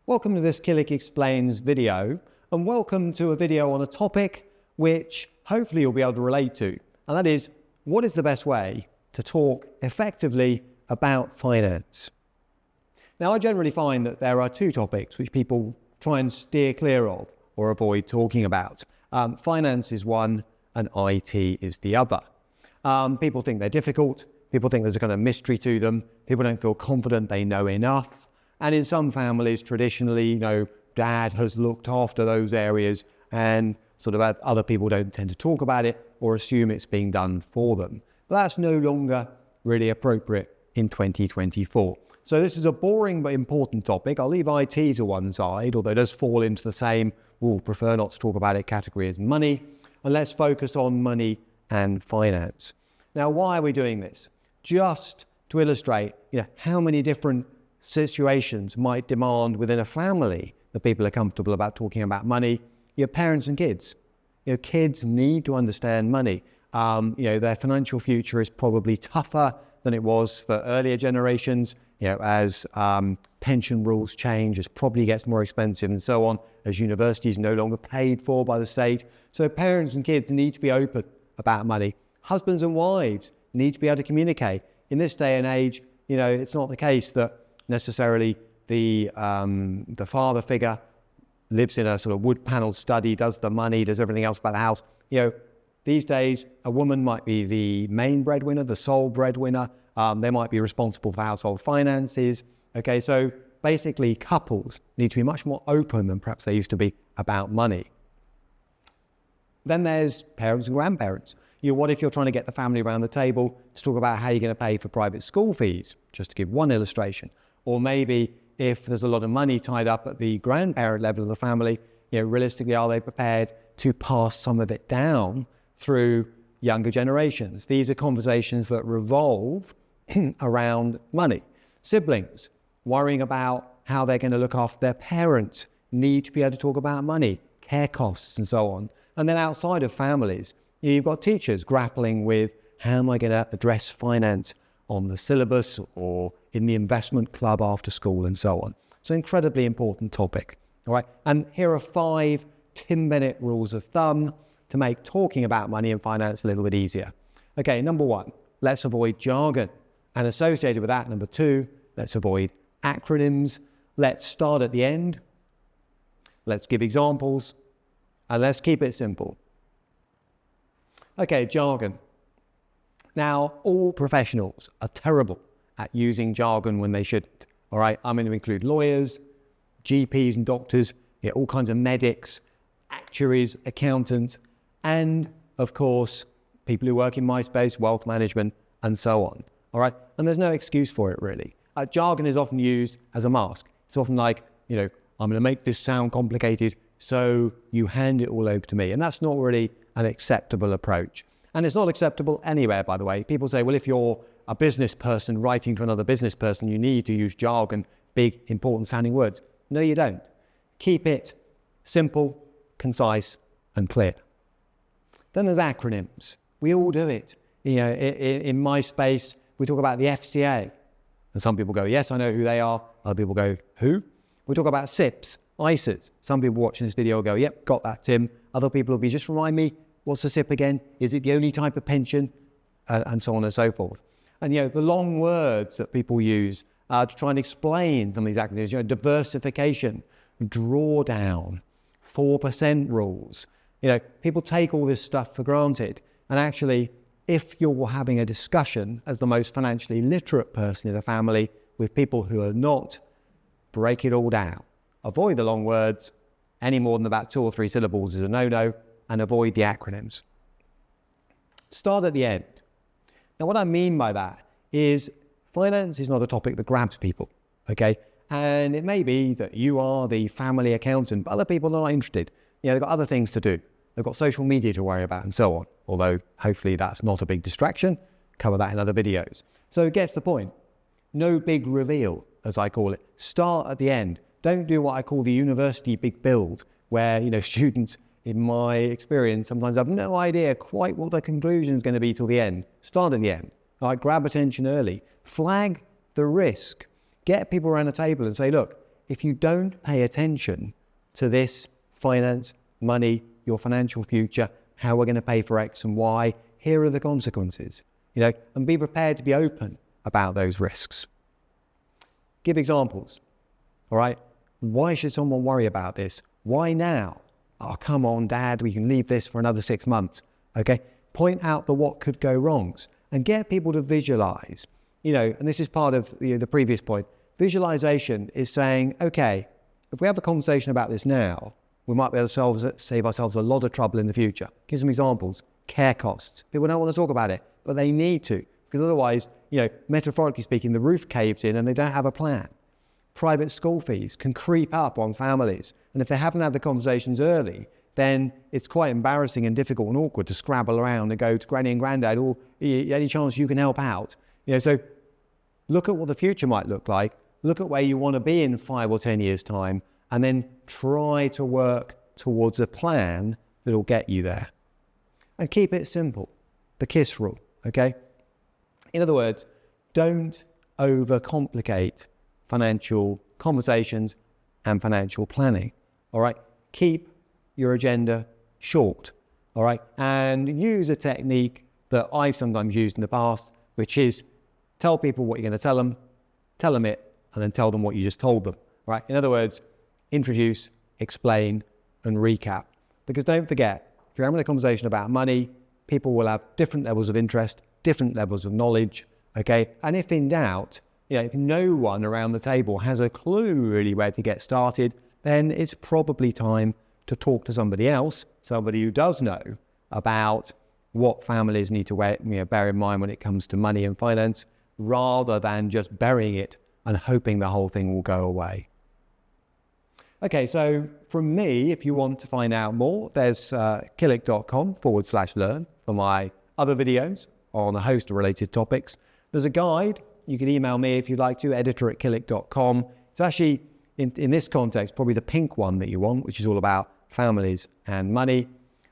Welcome to this Killick Explains video, and welcome to a video on a topic which hopefully you'll be able to relate to, and that is, what is the best way to talk effectively about finance? Now, I generally find that there are two topics which people try and steer clear of or avoid talking about. Finance is one and IT is the other. People think they're difficult, people think there's a kind of mystery to them, people don't feel confident they know enough. And in some families, traditionally, dad has looked after those areas and sort of other people don't tend to talk about it or assume it's being done for them. But that's no longer really appropriate in 2024. So this is a boring but important topic. I'll leave IT to one side, although it does fall into the same, we'll prefer not to talk about it category as money. And let's focus on money and finance. Now, why are we doing this? Just to illustrate, how many different situations might demand within a family that people are comfortable about talking about money. Your parents and kids. Kids need to understand money. Their financial future is probably tougher than it was for earlier generations. As pension rules change, as property gets more expensive and so on, as universities are no longer paid for by the state. So parents and kids need to be open about money. Husbands and wives need to be able to communicate. In this day and age, it's not the case that necessarily the father figure lives in a sort of wood panel study, does the money, does everything else about the house. These days, a woman might be the main breadwinner, the sole breadwinner. They might be responsible for household finances. Okay, so basically couples need to be much more open than perhaps they used to be about money. Then there's parents and grandparents. What if you're trying to get the family around the table to talk about how you're going to pay for private school fees, just to give one illustration? Or maybe if there's a lot of money tied up at the grandparent level of the family, realistically, are they prepared to pass some of it down through younger generations? These are conversations that revolve around money. Siblings worrying about how they're going to look after their parents need to be able to talk about money, care costs and so on. And then outside of families, you've got teachers grappling with how am I going to address finance on the syllabus or in the investment club after school and so on. So incredibly important topic. All right. And here are 5 10-minute rules of thumb to make talking about money and finance a little bit easier. Okay, number 1, let's avoid jargon. And associated with that, number 2, let's avoid acronyms. Let's start at the end. Let's give examples. And let's keep it simple. Okay, jargon. Now, all professionals are terrible at using jargon when they shouldn't. All right, I'm going to include lawyers, GPs and doctors, all kinds of medics, actuaries, accountants, and of course, people who work in my space, wealth management, and so on. All right, and there's no excuse for it really. Jargon is often used as a mask. It's often like, I'm going to make this sound complicated, so you hand it all over to me. And that's not really an acceptable approach. And it's not acceptable anywhere, by the way. People say, well, if you're a business person writing to another business person, you need to use jargon, big, important sounding words. No, you don't. Keep it simple, concise, and clear. Then there's acronyms. We all do it. In my space, we talk about the FCA. And some people go, yes, I know who they are. Other people go, who? We talk about SIPs, ISAs. Some people watching this video will go, yep, got that, Tim. Other people will be, just remind me, what's a SIP again? Is it the only type of pension? And so on and so forth. And, the long words that people use to try and explain some of these acronyms, diversification, drawdown, 4% rules. People take all this stuff for granted. And actually, if you're having a discussion as the most financially literate person in the family with people who are not, break it all down. Avoid the long words. Any more than about 2 or 3 syllables is a no-no. And avoid the acronyms. Start at the end. Now, what I mean by that is finance is not a topic that grabs people, okay? And it may be that you are the family accountant, but other people are not interested. They've got other things to do. They've got social media to worry about and so on. Although, hopefully, that's not a big distraction. Cover that in other videos. So get to the point. No big reveal, as I call it. Start at the end. Don't do what I call the university big build, where, students, in my experience, sometimes have no idea quite what the conclusion is going to be till the end. Start at the end. Grab attention early. Flag the risk. Get people around the table and say, look, if you don't pay attention to this finance, money, your financial future, how we're going to pay for X and Y, here are the consequences, and be prepared to be open about those risks. Give examples, all right? Why should someone worry about this? Why now? Oh, come on, Dad, we can leave this for another 6 months, okay? Point out the what could go wrongs and get people to visualize, and this is part of the previous point. Visualization is saying, okay, if we have a conversation about this now, we might be able to save ourselves a lot of trouble in the future. Give some examples. Care costs. People don't want to talk about it, but they need to, because otherwise, metaphorically speaking, the roof caves in and they don't have a plan. Private school fees can creep up on families. And if they haven't had the conversations early, then it's quite embarrassing and difficult and awkward to scrabble around and go to Granny and Grandad, or any chance you can help out. So look at what the future might look like. Look at where you want to be in 5 or 10 years' time, and then try to work towards a plan that will get you there. And keep it simple. The KISS rule, okay? In other words, don't overcomplicate financial conversations and financial planning, all right? Keep your agenda short, all right? And use a technique that I've sometimes used in the past, which is tell people what you're going to tell them it, and then tell them what you just told them, right? In other words, introduce, explain, and recap. Because don't forget, if you're having a conversation about money, people will have different levels of interest, different levels of knowledge, okay? And if in doubt, if no one around the table has a clue really where to get started, then it's probably time to talk to somebody else, somebody who does know about what families need to bear in mind when it comes to money and finance, rather than just burying it and hoping the whole thing will go away. Okay, so from me, if you want to find out more, there's killick.com/learn for my other videos on a host of related topics. There's a guide. You can email me if you'd like to, editor@killick.com. It's actually, in this context, probably the pink one that you want, which is all about families and money.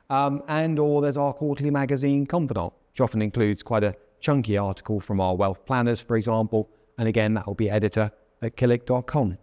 Or there's our quarterly magazine, Confidant, which often includes quite a chunky article from our wealth planners, for example. And again, that will be editor@killick.com.